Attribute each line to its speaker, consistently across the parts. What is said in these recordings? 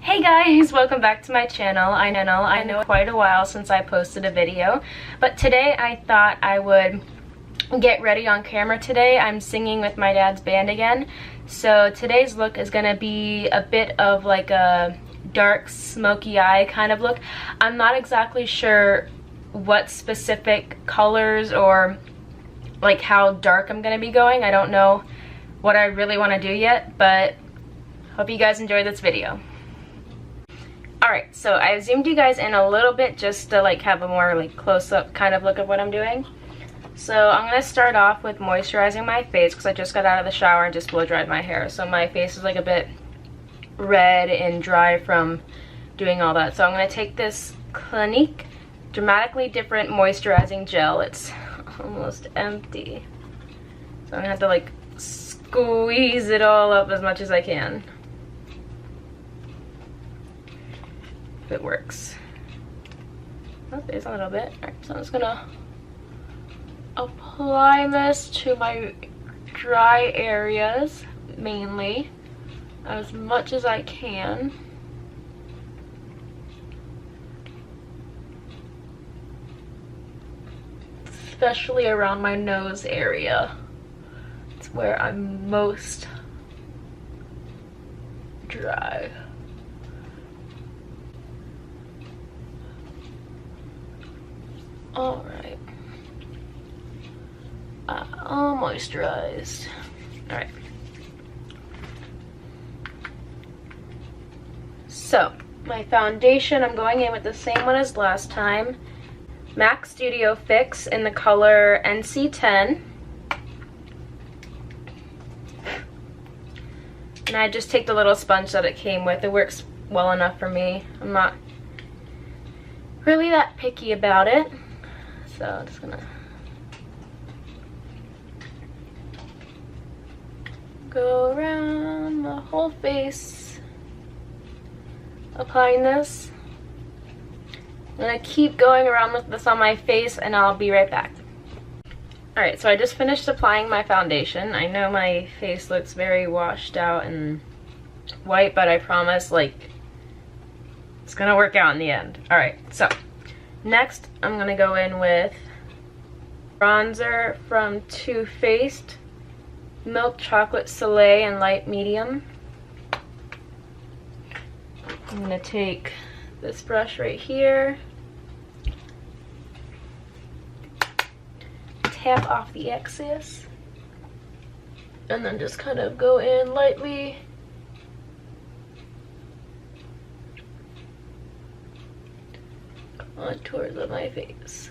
Speaker 1: Hey guys, welcome back to my channel. I know quite a while since I posted a video, but today I thought I would get ready on camera today. I'm singing with my dad's band again, so today's look is gonna be a bit of like a dark smoky eye kind of look. I'm not exactly sure what specific colors or like how dark I'm gonna be going. I don't know what I really want to do yet, but hope you guys enjoy this video. Alright, so I zoomed you guys in a little bit just to like have a more like close-up kind of look of what I'm doing. So I'm going to start off with moisturizing my face because I just got out of the shower and just blow dried my hair. So my face is like a bit red and dry from doing all that. So I'm going to take this Clinique Dramatically Different Moisturizing Gel. It's almost empty. So I'm going to have to like squeeze it all up as much as I can. If it works. Oh, there's a little bit. Alright, so I'm just gonna apply this to my dry areas mainly as much as I can. Especially around my nose area. It's where I'm most dry. Alright. All moisturized. Alright. So, my foundation, I'm going in with the same one as last time. MAC Studio Fix in the color NC10. And I just take the little sponge that it came with. It works well enough for me. I'm not really that picky about it. So I'm just gonna go around the whole face applying this. I'm gonna keep going around with this on my face and I'll be right back. Alright, so I just finished applying my foundation. I know my face looks very washed out and white, but I promise like it's gonna work out in the end. Alright, so next, I'm going to go in with bronzer from Too Faced, Milk Chocolate Soleil in light medium. I'm going to take this brush right here, tap off the excess, and then just kind of go in lightly. Contours of my face.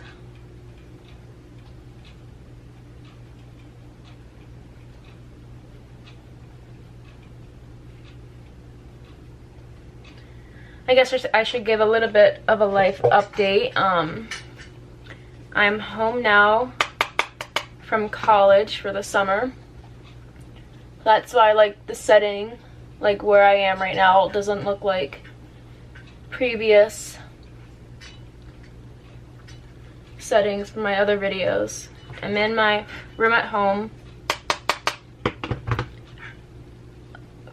Speaker 1: I guess I should give a little bit of a life update. I'm home now from college for the summer. That's why I like the setting, like where I am right now. It doesn't look like previous settings from my other videos. I'm in my room at home.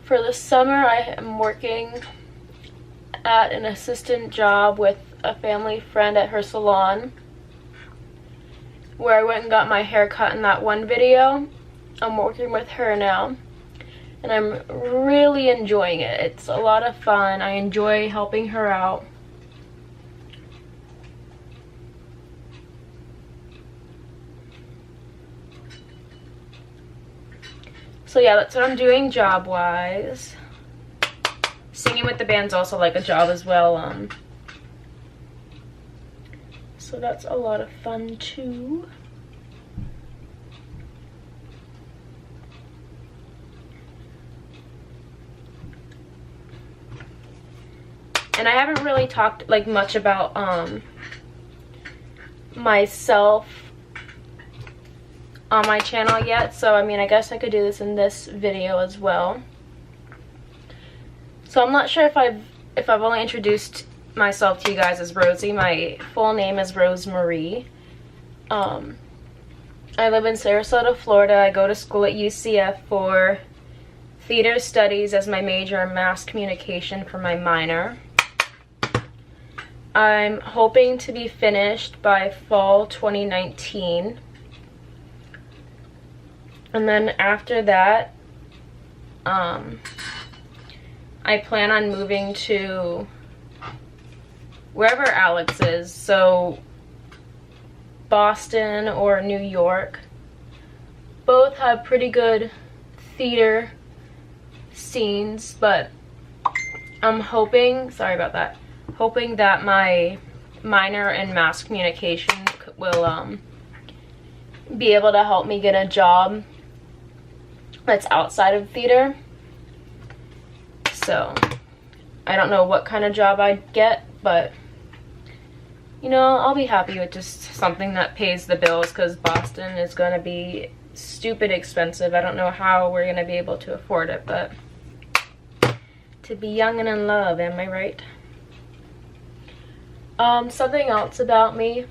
Speaker 1: For the summer, I am working at an assistant job with a family friend at her salon, where I went and got my hair cut in that one video. I'm working with her now, and I'm really enjoying it. It's a lot of fun. I enjoy helping her out. So yeah, that's what I'm doing job-wise. Singing with the band's also like a job as well. So that's a lot of fun too. And I haven't really talked like much about myself on my channel yet, so I mean I guess I could do this in this video as well. So I'm not sure if I've only introduced myself to you guys as Rosie. My full name is Rosemarie. I live in Sarasota, Florida. I go to school at UCF for theater studies as my major and mass communication for my minor. I'm hoping to be finished by fall 2019. And then after that, I plan on moving to wherever Alex is, so Boston or New York. Both have pretty good theater scenes, but I'm hoping, sorry about that, hoping that my minor in mass communication will be able to help me get a job that's outside of theater. So I don't know what kind of job I'd get, but you know, I'll be happy with just something that pays the bills, because Boston is going to be stupid expensive. I don't know how we're going to be able to afford it, but to be young and in love, am I right? Something else about me.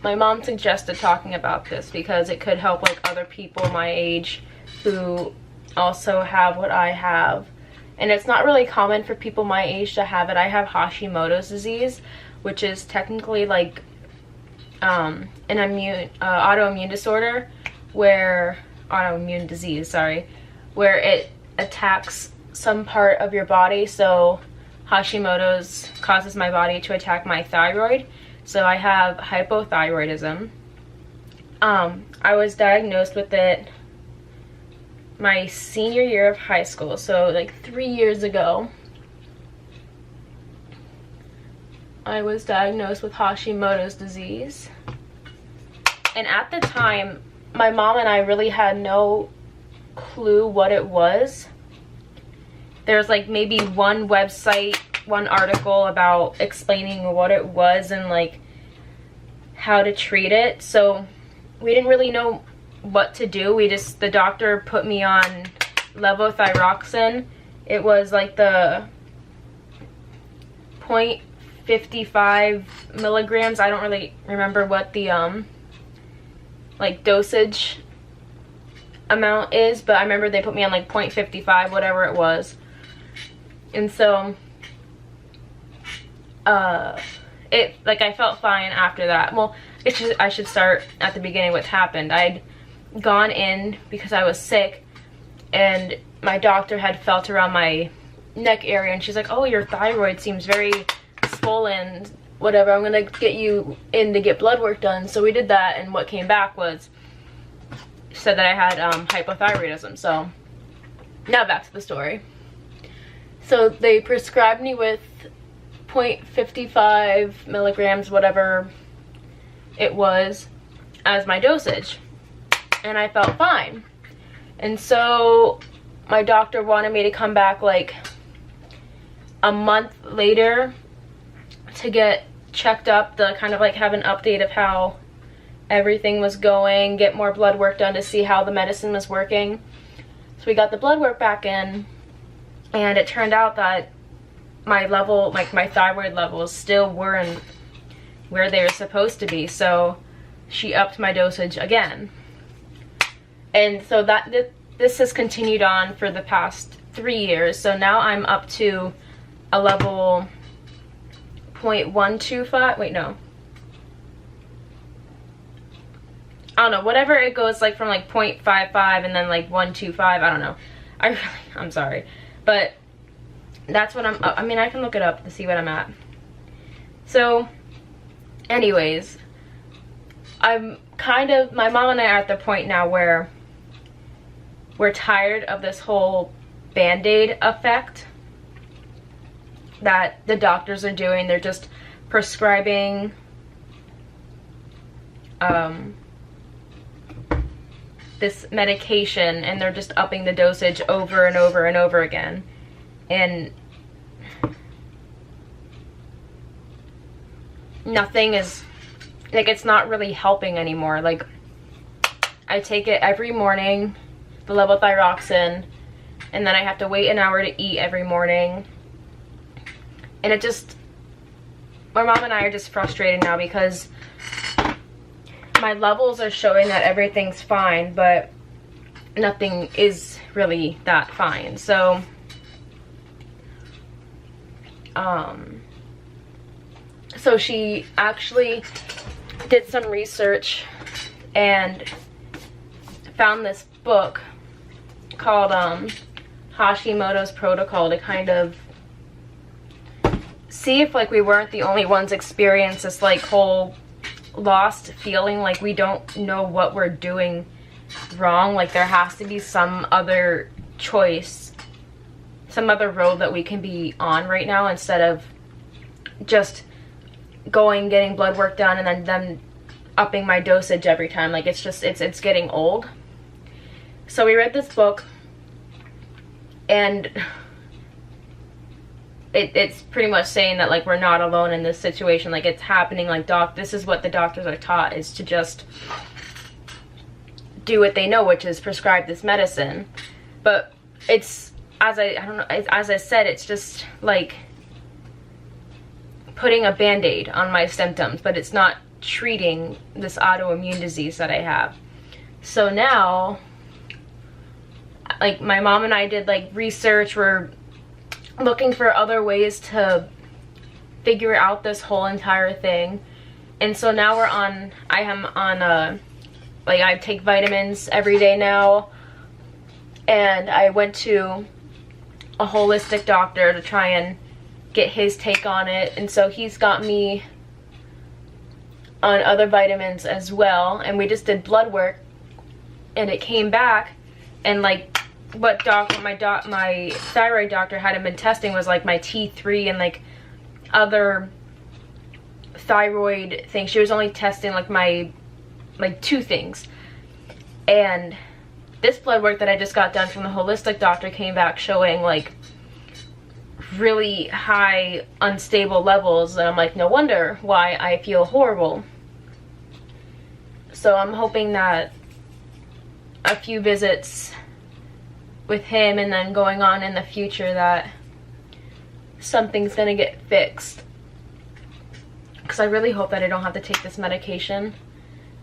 Speaker 1: My mom suggested talking about this because it could help like other people my age who also have what I have. And it's not really common for people my age to have it. I have Hashimoto's disease, which is technically like an autoimmune disorder, where autoimmune disease, sorry, where it attacks some part of your body. So Hashimoto's causes my body to attack my thyroid. So I have hypothyroidism. I was diagnosed with it my senior year of high school, so like 3 years ago. I was diagnosed with Hashimoto's disease. And at the time, my mom and I really had no clue what it was. There's like maybe one website, one article about explaining what it was and like how to treat it. So we didn't really know what to do. The doctor put me on levothyroxine. It was like the 0.55 milligrams. I don't really remember what the like dosage amount is, but I remember they put me on like 0.55, whatever it was. And so it, like, I felt fine after that. Well, I should start at the beginning what happened. I'd gone in because I was sick, and my doctor had felt around my neck area, and she's like, oh, your thyroid seems very swollen, whatever, I'm gonna get you in to get blood work done. So we did that, and what came back was, said that I had hypothyroidism. So now back to the story. So they prescribed me with 0.55 milligrams, whatever it was, as my dosage, and I felt fine. And so my doctor wanted me to come back like a month later to get checked up, to kind of like have an update of how everything was going, get more blood work done to see how the medicine was working. So we got the blood work back in, and it turned out that my level, like my thyroid levels, still weren't where they were supposed to be. So she upped my dosage again. And so this has continued on for the past 3 years. So now I'm up to a level 0.125, wait, no. I don't know, whatever it goes, like from like 0.55 and then like 125, I don't know. I'm sorry. But that's what I mean, I can look it up to see what I'm at. So anyways, I'm kind of, my mom and I are at the point now where we're tired of this whole Band-Aid effect that the doctors are doing. They're just prescribing this medication, and they're just upping the dosage over and over and over again. And nothing is, like, it's not really helping anymore. Like, I take it every morning, the levothyroxine, and then I have to wait an hour to eat every morning. And it just, my mom and I are just frustrated now because my levels are showing that everything's fine, but nothing is really that fine. So so she actually did some research and found this book called Hashimoto's Protocol to kind of see if like we weren't the only ones experience this like whole lost feeling, like we don't know what we're doing wrong. Like there has to be some other choice, some other road that we can be on right now, instead of just going, getting blood work done, and then them upping my dosage every time. Like it's just, it's getting old. So we read this book, and it's pretty much saying that like we're not alone in this situation. Like it's happening. Like this is what the doctors are taught, is to just do what they know, which is prescribe this medicine. But it's, as I said, it's just like putting a band-aid on my symptoms, but it's not treating this autoimmune disease that I have. So now, like my mom and I did like research, we're looking for other ways to figure out this whole entire thing. And so now I am on like I take vitamins every day now, and I went to a holistic doctor to try and get his take on it, and so he's got me on other vitamins as well. And we just did blood work, and it came back, and like what my thyroid doctor hadn't been testing was like my T3 and like other thyroid things. She was only testing like my two things. And this blood work that I just got done from the holistic doctor came back showing like really high unstable levels, and I'm like, no wonder why I feel horrible. So I'm hoping that a few visits with him and then going on in the future that something's gonna get fixed, because I really hope that I don't have to take this medication,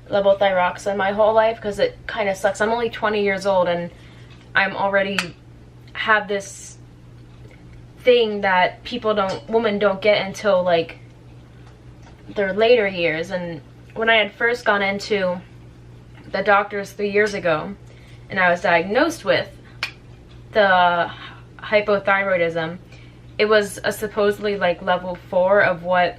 Speaker 1: levothyroxine, my whole life, because it kind of sucks. I'm only 20 years old and I'm already have this thing that women don't get until like their later years. And when I had first gone into the doctors 3 years ago and I was diagnosed with the hypothyroidism, it was a supposedly like level 4 of what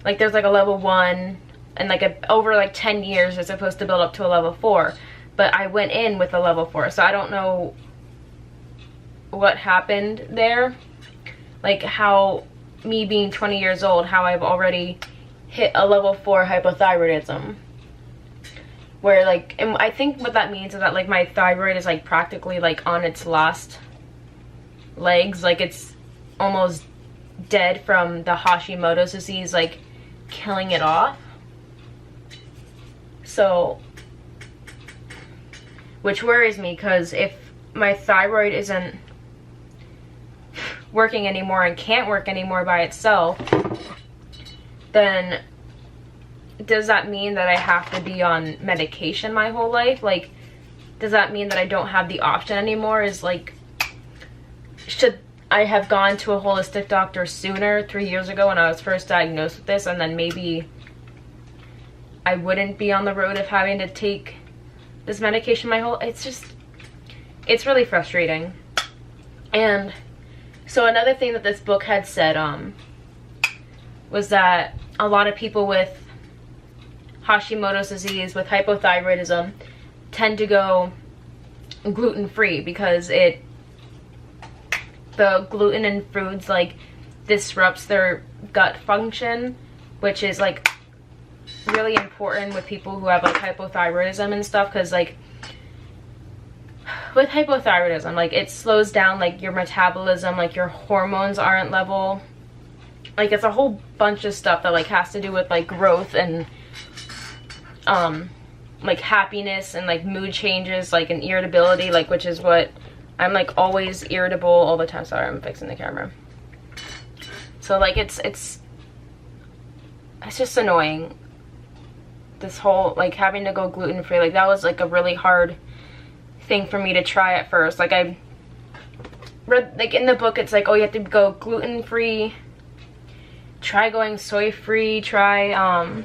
Speaker 1: like there's like a level 1, and like over like 10 years it's supposed to build up to a level 4, but I went in with a level 4, so I don't know what happened there, like how me being 20 years old, how I've already hit a level 4 hypothyroidism, where like, and I think what that means is that like my thyroid is like practically like on its last legs, like it's almost dead from the Hashimoto's disease like killing it off. So, which worries me, because if my thyroid isn't working anymore and can't work anymore by itself, then does that mean that I have to be on medication my whole life? Like, does that mean that I don't have the option anymore? Is like, should I have gone to a holistic doctor sooner, 3 years ago when I was first diagnosed with this, and then maybe I wouldn't be on the road of having to take this medication my whole, it's just, it's really frustrating. And so another thing that this book had said was that a lot of people with Hashimoto's disease, with hypothyroidism, tend to go gluten-free because the gluten in foods like disrupts their gut function, which is like really important with people who have like hypothyroidism and stuff, because like with hypothyroidism, like it slows down like your metabolism, like your hormones aren't level, like it's a whole bunch of stuff that like has to do with like growth and like happiness and like mood changes, like an irritability, like, which is what I'm like always irritable all the time. Sorry, I'm fixing the camera. So like it's just annoying. this whole, like, having to go gluten-free, like, that was, like, a really hard thing for me to try at first. Like, I read, like, in the book, it's like, oh, you have to go gluten-free, try going soy-free, try,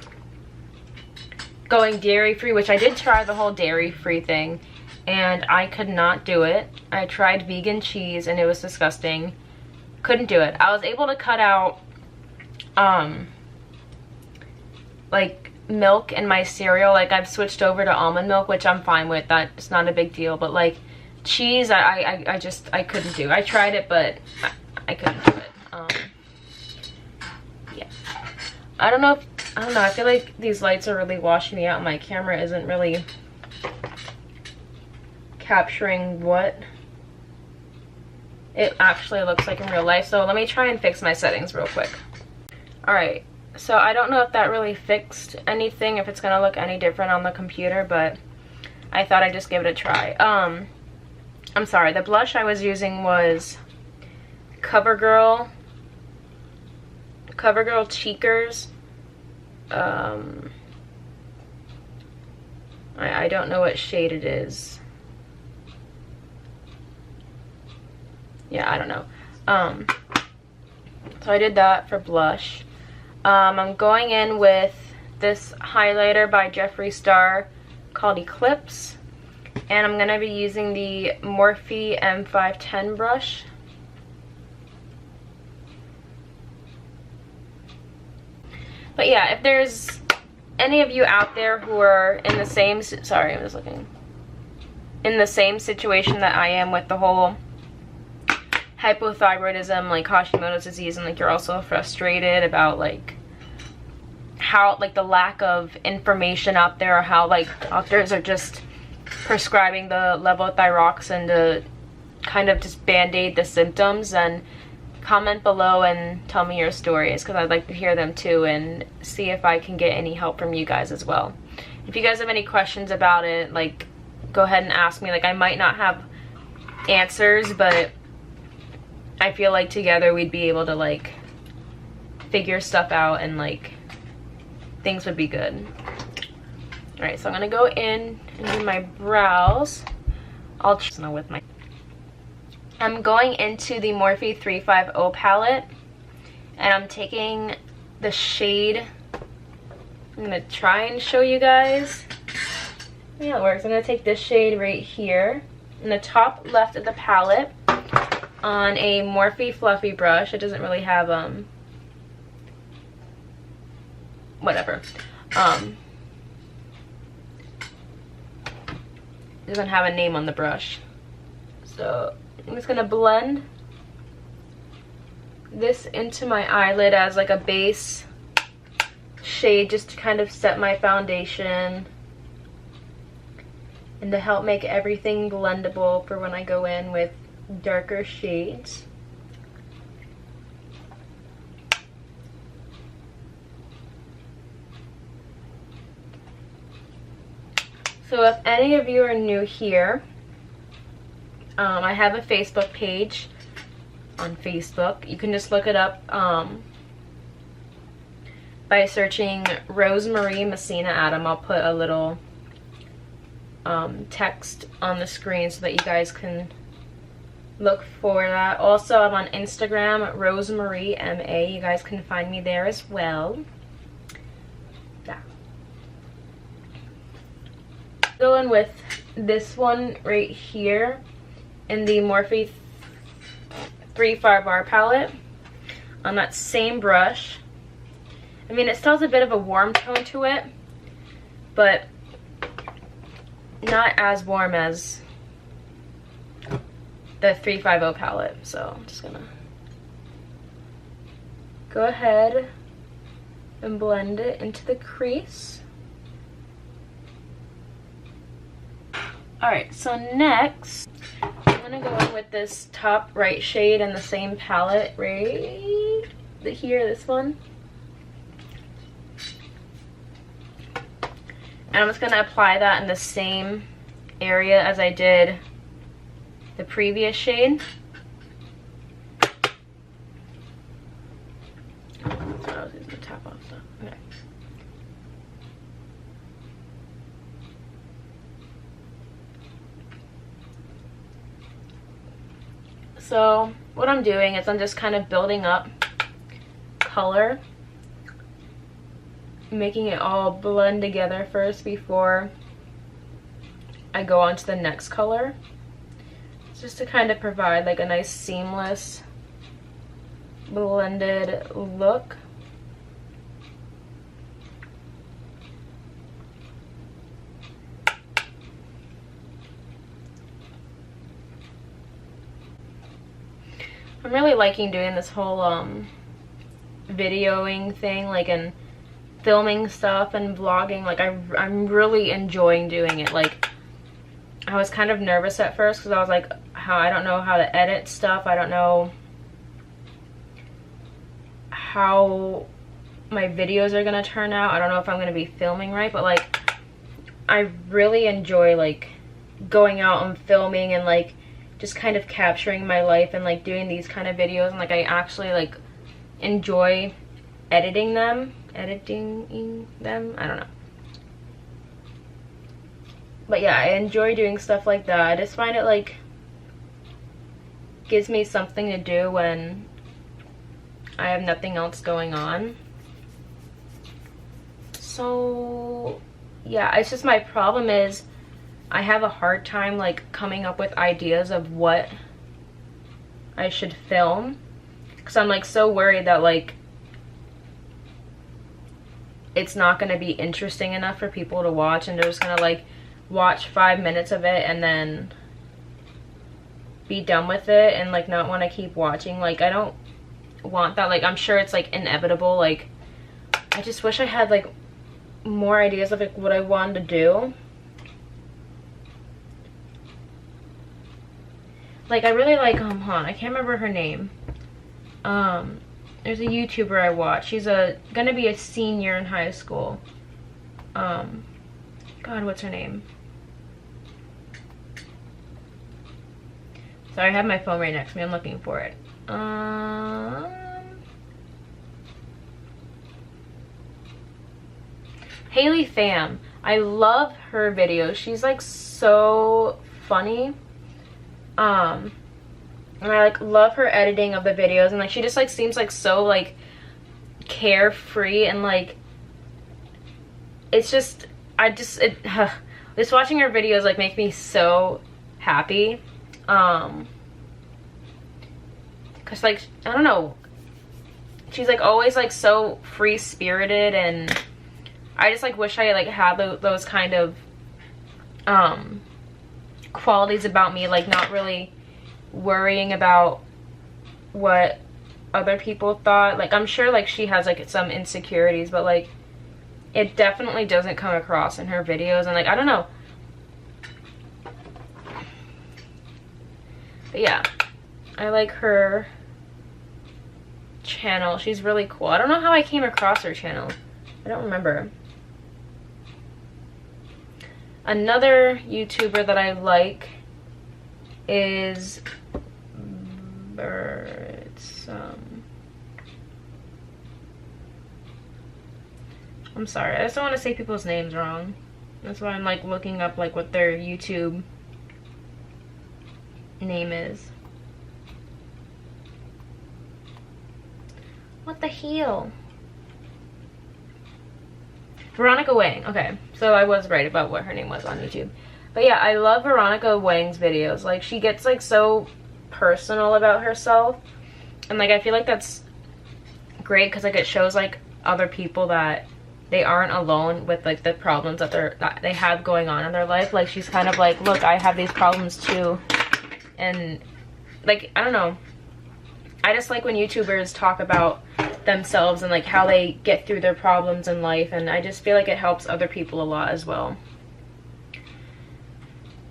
Speaker 1: going dairy-free, which I did try the whole dairy-free thing, and I could not do it. I tried vegan cheese, and it was disgusting. Couldn't do it. I was able to cut out, like, milk in my cereal. Like, I've switched over to almond milk, which I'm fine with. That's not a big deal. But, like, cheese, I couldn't do. I tried it, but I couldn't do it. Yeah. I don't know. I feel like these lights are really washing me out. My camera isn't really capturing what it actually looks like in real life. So let me try and fix my settings real quick. Alright, so I don't know if that really fixed anything, if it's gonna look any different on the computer, but I thought I'd just give it a try. I'm sorry, the blush I was using was Covergirl Cheekers. I don't know what shade it is. Yeah, I don't know. So I did that for blush. I'm going in with this highlighter by Jeffree Star called Eclipse. And I'm going to be using the Morphe M510 brush. But yeah, if there's any of you out there who are in the same, sorry, I'm just looking, in the same situation that I am with the whole hypothyroidism, like Hashimoto's disease, and like you're also frustrated about like how, like, the lack of information out there, how like doctors are just prescribing the levothyroxine to kind of just band-aid the symptoms, and comment below and tell me your stories, because I'd like to hear them too and see if I can get any help from you guys as well. If you guys have any questions about it, like, go ahead and ask me. Like, I might not have answers, but I feel like together we'd be able to like figure stuff out, and like things would be good. Alright, so I'm gonna go in and do my brows. I'm going into the Morphe 350 palette, and I'm taking the shade, I'm gonna try and show you guys. Yeah, it works. I'm gonna take this shade right here in the top left of the palette on a Morphe fluffy brush. It doesn't really have whatever. It doesn't have a name on the brush. So I'm just gonna blend this into my eyelid as like a base shade, just to kind of set my foundation and to help make everything blendable for when I go in with darker shades. So if any of you are new here, I have a Facebook page on Facebook. You can just look it up by searching Rosemarie Messina Adam. I'll put a little text on the screen so that you guys can look for that. Also, I'm on Instagram, Rosemarie MA. You guys can find me there as well. Yeah. Going with this one right here in the Morphe 350R palette on that same brush. I mean, it still has a bit of a warm tone to it, but not as warm as the 350 palette. So I'm just gonna go ahead and blend it into the crease. Alright, so next I'm gonna go in with this top right shade in the same palette right here, this one. And I'm just gonna apply that in the same area as I did the previous shade. I was using the top off stuff. Okay. So what I'm doing is I'm just kind of building up color, making it all blend together first before I go on to the next color, just to kind of provide like a nice seamless blended look. I'm really liking doing this whole videoing thing, like, and filming stuff and vlogging. Like, I'm really enjoying doing it. Like, I was kind of nervous at first because I was like, I don't know how to edit stuff. I don't know how my videos are gonna turn out. I don't know if I'm gonna be filming right, but like, I really enjoy like going out and filming and like just kind of capturing my life and like doing these kind of videos, and like I actually like enjoy editing them, I don't know. But yeah, I enjoy doing stuff like that. I just find it like gives me something to do when I have nothing else going on. So yeah, it's just my problem is I have a hard time like coming up with ideas of what I should film, because I'm like so worried that like it's not going to be interesting enough for people to watch, and they're just going to like watch 5 minutes of it and then be done with it and like not want to keep watching. Like, I don't want that. Like, I'm sure it's like inevitable. Like, I just wish I had like more ideas of like what I wanted to do. Like, I really like, hold on, I can't remember her name. There's a YouTuber I watch. She's gonna be a senior in high school. God, what's her name? Sorry, I have my phone right next to me. I'm looking for it. Haley Pham. I love her videos. She's like so funny. And I like love her editing of the videos, and like she just like seems like so like carefree, and like it's just just watching her videos like make me so happy. Cause like, I don't know, she's like always like so free spirited, and I just like wish I like had those kind of qualities about me, like not really worrying about what other people thought. Like, I'm sure like she has like some insecurities, but like it definitely doesn't come across in her videos, and like I don't know. But yeah, I like her channel. She's really cool. I don't know how I came across her channel. I don't remember. Another YouTuber that I like is I'm sorry, I just don't want to say people's names wrong. That's why I'm like looking up like what their YouTube name is. What the hell? Veronica Wang. Okay, so I was right about what her name was on YouTube. But yeah, I love Veronica Wang's videos. Like, she gets like so personal about herself, and like I feel like that's great because like it shows like other people that they aren't alone with like the problems that they have going on in their life. Like, she's kind of like, look, I have these problems too. And like, I don't know, I just like when YouTubers talk about themselves and like how they get through their problems in life, and I just feel like it helps other people a lot as well.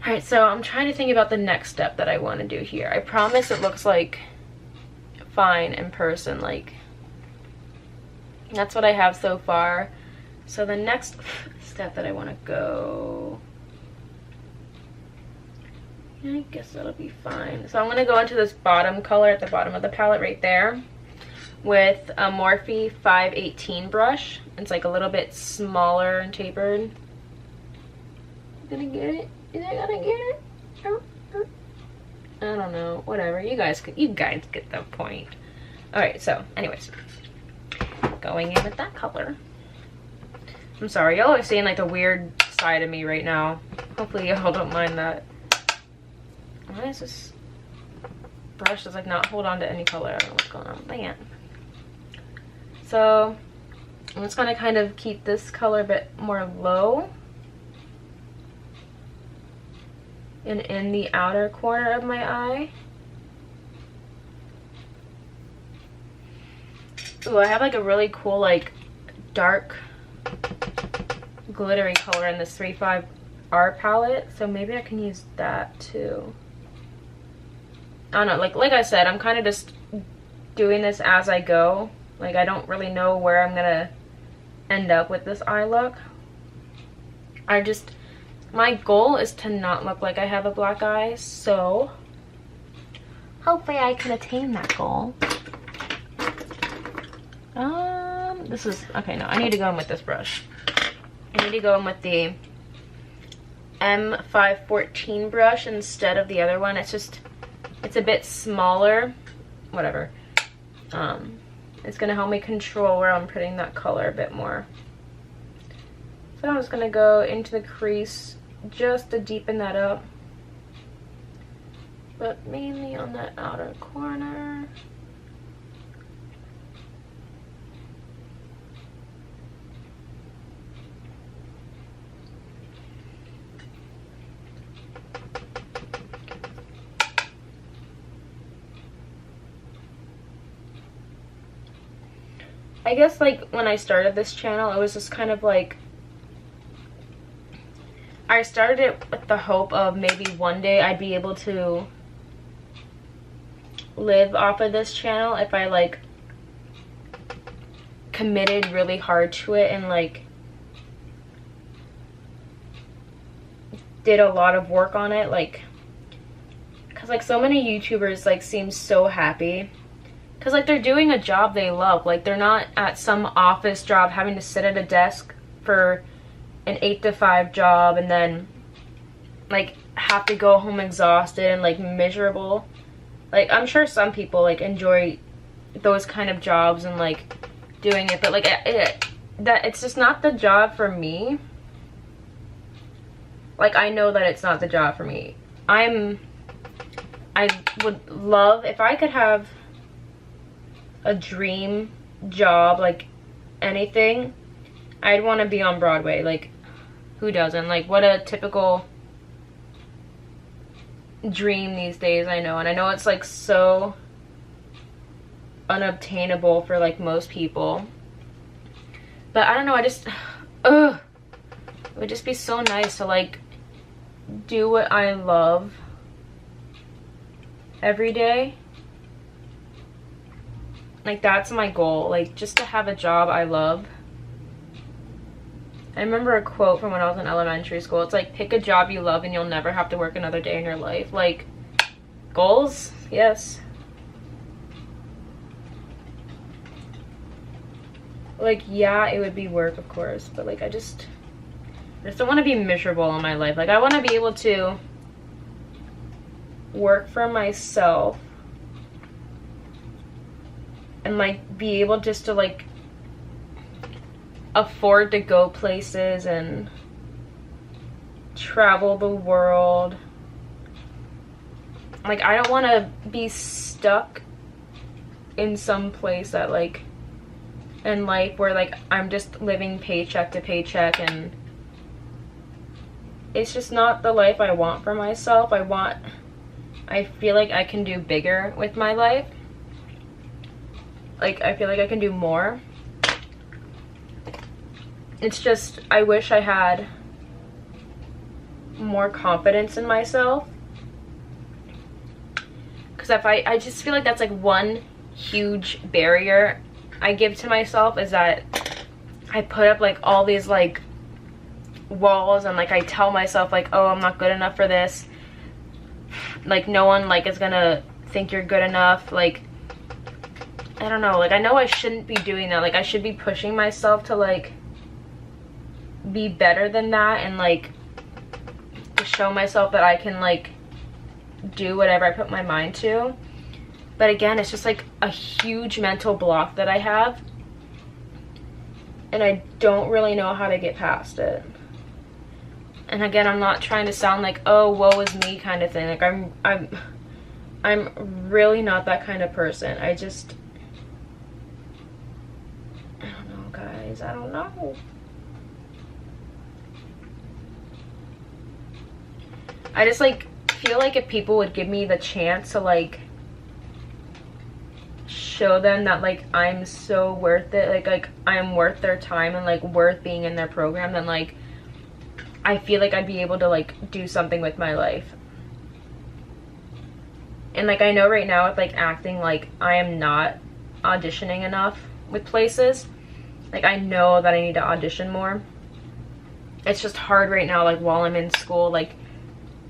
Speaker 1: Alright, so I'm trying to think about the next step that I want to do here. I promise it looks like fine in person, like that's what I have so far. So the next step that I want to go, I guess that'll be fine. So I'm going to go into this bottom color at the bottom of the palette right there with a Morphe 518 brush. It's like a little bit smaller and tapered. You gonna get it? Is I gonna get it? I don't know, whatever. You guys get the point. Alright, so anyways, going in with that color. I'm sorry, y'all are seeing like the weird side of me right now. Hopefully y'all don't mind that. Why is this brush does like not hold on to any color? I don't know what's going on. But yeah. So I'm just gonna kind of keep this color a bit more low and in the outer corner of my eye. Ooh, I have like a really cool like dark glittery color in this 3.5R palette, so maybe I can use that too. I don't know, like I said, I'm kind of just doing this as I go. Like, I don't really know where I'm gonna end up with this eye look. My goal is to not look like I have a black eye, so hopefully I can attain that goal. This is, okay, no, I need to go in with this brush. I need to go in with the M514 brush instead of the other one. It's a bit smaller, whatever. It's gonna help me control where I'm putting that color a bit more. So I'm just gonna go into the crease just to deepen that up, but mainly on that outer corner. I guess like when I started this channel, it was just kind of like, I started it with the hope of maybe one day I'd be able to live off of this channel if I like committed really hard to it and like did a lot of work on it, like, because like so many YouTubers like seem so happy because like they're doing a job they love. Like, they're not at some office job having to sit at a desk for an 8 to 5 job and then like have to go home exhausted and like miserable. Like, I'm sure some people like enjoy those kind of jobs and like doing it, but like it's just not the job for me. Like, I know that it's not the job for me. I would love if I could have a dream job, like anything, I'd want to be on Broadway. Like, who doesn't? Like, what a typical dream these days, I know. And I know it's like so unobtainable for like most people, but I don't know, I just it would just be so nice to like do what I love every day. Like, that's my goal, like just to have a job I love. I remember a quote from when I was in elementary school. It's like, pick a job you love and you'll never have to work another day in your life. Like, goals? Yes. Like, yeah, it would be work, of course, but like I just don't want to be miserable in my life. Like, I want to be able to work for myself and like be able just to like afford to go places and travel the world. Like, I don't want to be stuck in some place that like in life where like I'm just living paycheck to paycheck, and it's just not the life I want for myself. I feel like I can do bigger with my life. Like, I feel like I can do more. It's just, I wish I had more confidence in myself. Because I just feel like that's like one huge barrier I give to myself, is that I put up like all these like walls, and like I tell myself like, oh, I'm not good enough for this. Like, no one like is gonna think you're good enough. Like, I don't know, like I know I shouldn't be doing that. Like, I should be pushing myself to like be better than that, and like to show myself that I can like do whatever I put my mind to. But again, it's just like a huge mental block that I have, and I don't really know how to get past it. And again, I'm not trying to sound like, oh, woe is me kind of thing. Like I'm really not that kind of person. I don't know, guys. I don't know. I just like feel like if people would give me the chance to like show them that like I'm so worth it, like I'm worth their time and like worth being in their program, then like I feel like I'd be able to like do something with my life. And like I know right now with like acting, like I am not auditioning enough with places. Like I know that I need to audition more. It's just hard right now, like while I'm in school, like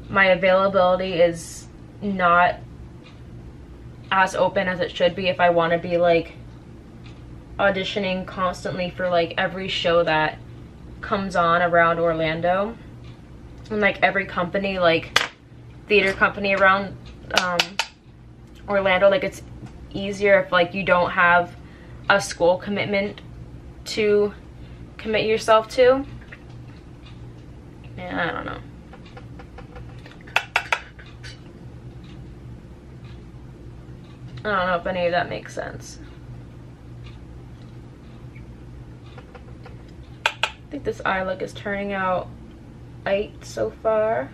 Speaker 1: my availability is not as open as it should be if I want to be like auditioning constantly for like every show that comes on around Orlando, and like every company, like theater company around Orlando. Like it's easier if like you don't have a school commitment to commit yourself to. Yeah, I don't know. I don't know if any of that makes sense. I think this eye look is turning out 8 so far.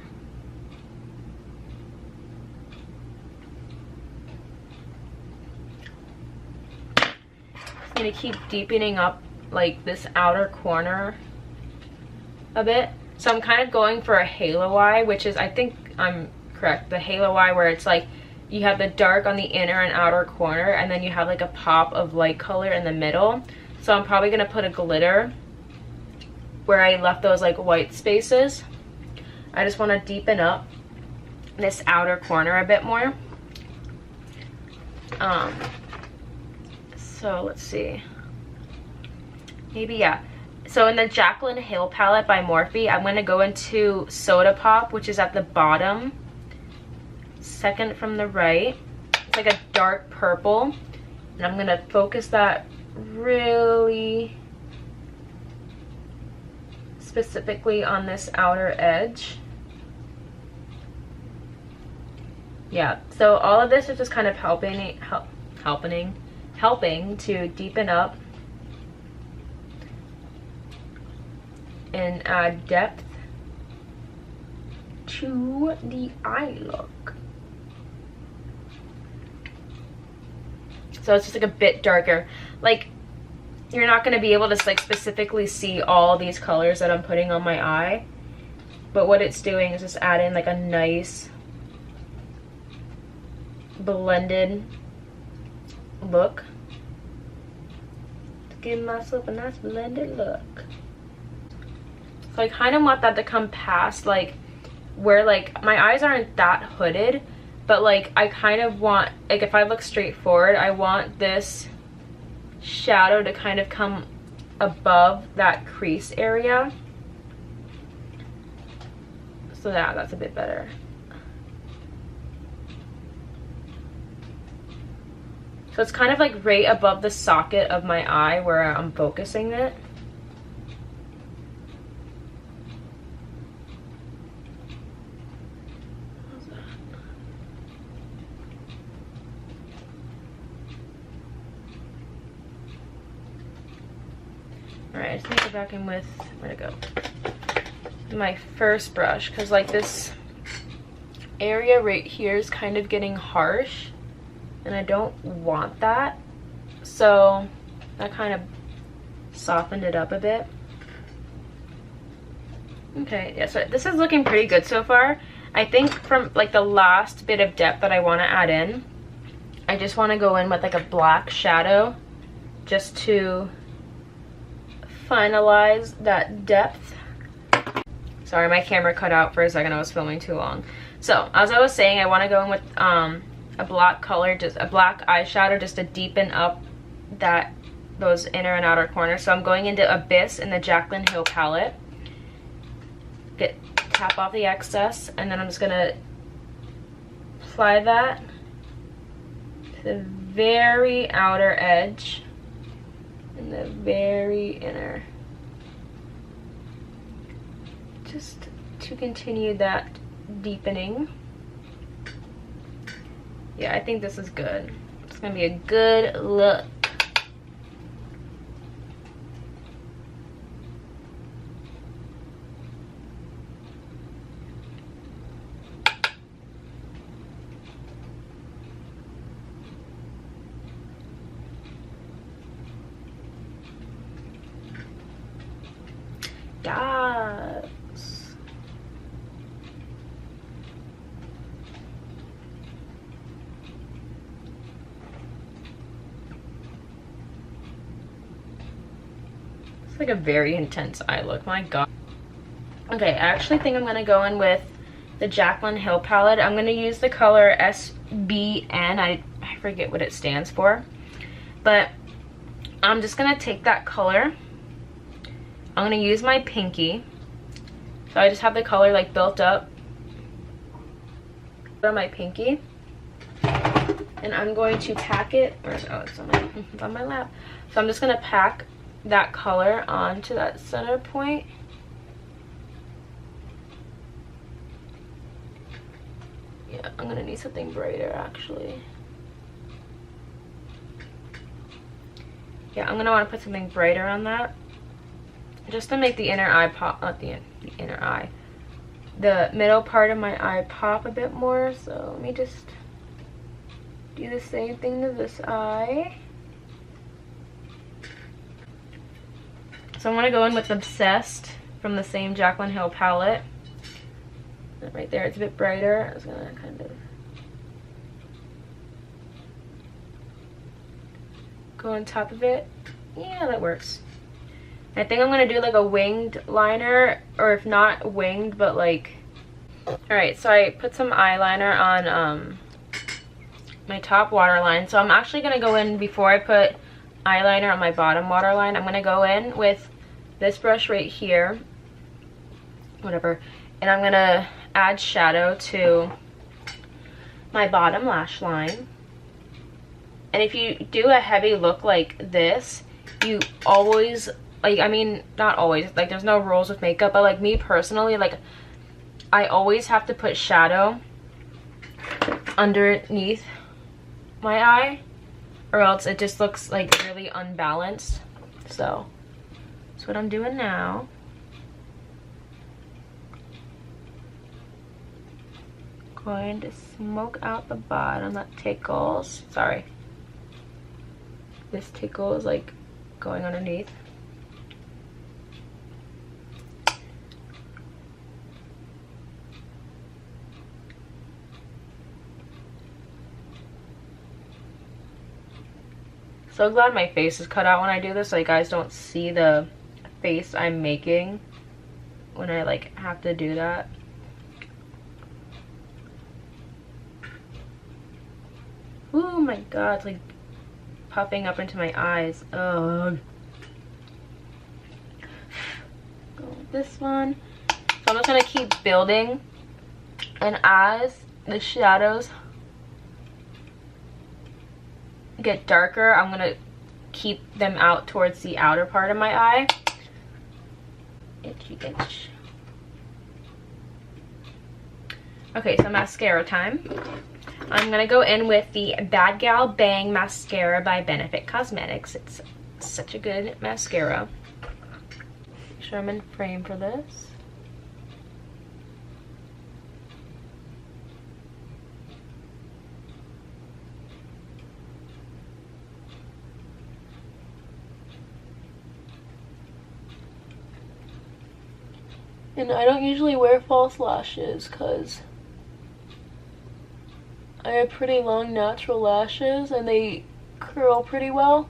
Speaker 1: I'm gonna keep deepening up like this outer corner a bit. So I'm kind of going for a halo eye, which is, I think I'm correct, the halo eye where it's like you have the dark on the inner and outer corner, and then you have like a pop of light color in the middle. So I'm probably gonna put a glitter where I left those like white spaces. I just want to deepen up this outer corner a bit more. So let's see. Maybe, yeah. So in the Jaclyn Hill palette by Morphe, I'm gonna go into Soda Pop, which is at the bottom, second from the right. It's like a dark purple, and I'm gonna focus that really specifically on this outer edge. Yeah, so all of this is just kind of helping to deepen up and add depth to the eye look. So it's just like a bit darker. Like you're not going to be able to like specifically see all these colors that I'm putting on my eye, but what it's doing is just adding like a nice blended look. Give myself a nice blended look. So I kind of want that to come past like where like my eyes aren't that hooded, but like I kind of want, like if I look straight forward, I want this shadow to kind of come above that crease area. So yeah, that's a bit better. So it's kind of like right above the socket of my eye where I'm focusing it. Alright, I just need to go back in with, where'd it go? My first brush, because like this area right here is kind of getting harsh, and I don't want that. So that kind of softened it up a bit. Okay, yeah, so this is looking pretty good so far. I think from like the last bit of depth that I want to add in, I just want to go in with like a black shadow just to finalize that depth. Sorry, my camera cut out for a second. I was filming too long. So as I was saying, I want to go in with a black color, just a black eyeshadow, just to deepen up those inner and outer corners. So I'm going into Abyss in the Jaclyn Hill palette. Tap off the excess, and then I'm just gonna apply that to the very outer edge and the very inner. Just to continue that deepening. Yeah, I think this is good. It's gonna be a good look. Yes. It's like a very intense eye look, my god. Okay, I actually think I'm gonna go in with the Jaclyn Hill palette. I'm gonna use the color SBN. I forget what it stands for, but I'm just gonna take that color. I'm gonna use my pinky. So I just have the color like built up on my pinky. And I'm going to pack it, oh, it's on my lap. So I'm just gonna pack that color onto that center point. Yeah, I'm gonna need something brighter actually. Yeah, I'm gonna wanna put something brighter on that. Just to make the inner eye pop, not the inner eye, the middle part of my eye pop a bit more. So let me just do the same thing to this eye. So I'm gonna go in with Obsessed from the same Jaclyn Hill palette. And right there, it's a bit brighter. I was gonna kind of go on top of it. Yeah, that works. I think I'm gonna do like a winged liner, or if not winged, but like, alright, so I put some eyeliner on my top waterline. So I'm actually gonna go in, before I put eyeliner on my bottom waterline, I'm gonna go in with this brush right here, whatever, and I'm gonna add shadow to my bottom lash line. And if you do a heavy look like this, you always, like, I mean, not always, like, there's no rules with makeup, but like me personally, like, I always have to put shadow underneath my eye, or else it just looks like really unbalanced. So that's what I'm doing now. Going to smoke out the bottom. That tickles. Sorry, this tickle is like going underneath. So glad my face is cut out when I do this, so you guys don't see the face I'm making when I like have to do that. Oh my god, it's like puffing up into my eyes. Ugh. Go with this one. So I'm just gonna keep building, and as the shadows get darker, I'm gonna keep them out towards the outer part of my eye. Itchy itch. Okay, so mascara time. I'm gonna go in with the Bad Gal Bang Mascara by Benefit Cosmetics. It's such a good mascara. Make sure I'm in frame for this. And I don't usually wear false lashes because I have pretty long natural lashes and they curl pretty well.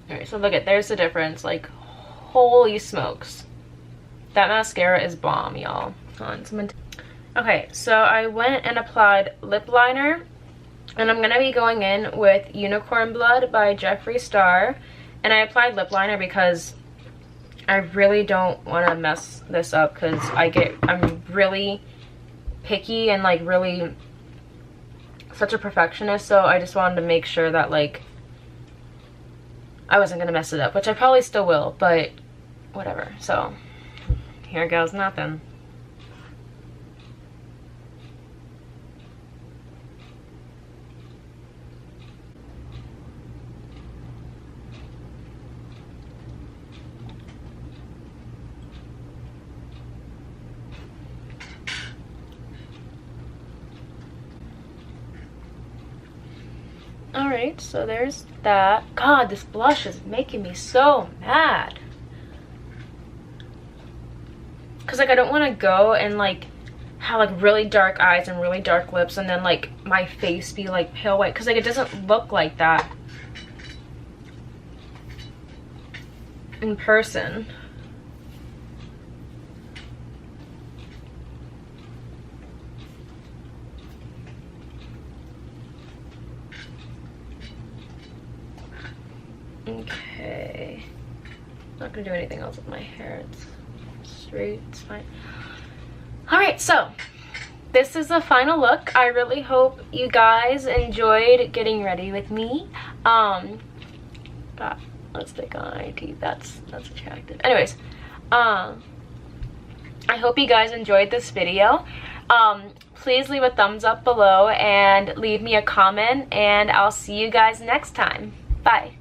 Speaker 1: Alright, so look at, there's the difference. Like, holy smokes. That mascara is bomb, y'all. Okay, so I went and applied lip liner. And I'm going to be going in with Unicorn Blood by Jeffree Star. And I applied lip liner because I really don't want to mess this up, because I'm really picky and like really such a perfectionist, so I just wanted to make sure that like I wasn't gonna mess it up, which I probably still will, but whatever. So here goes nothing. Alright, so there's that. God, this blush is making me so mad. Because, like, I don't want to go and, like, have, like, really dark eyes and really dark lips and then, like, my face be, like, pale white. Because, like, it doesn't look like that in person. Okay, not gonna do anything else with my hair. It's straight, it's fine. All right, so this is the final look. I really hope you guys enjoyed getting ready with me. Got lipstick on my teeth. That's attractive. Anyways, I hope you guys enjoyed this video. Please leave a thumbs up below and leave me a comment, and I'll see you guys next time. Bye.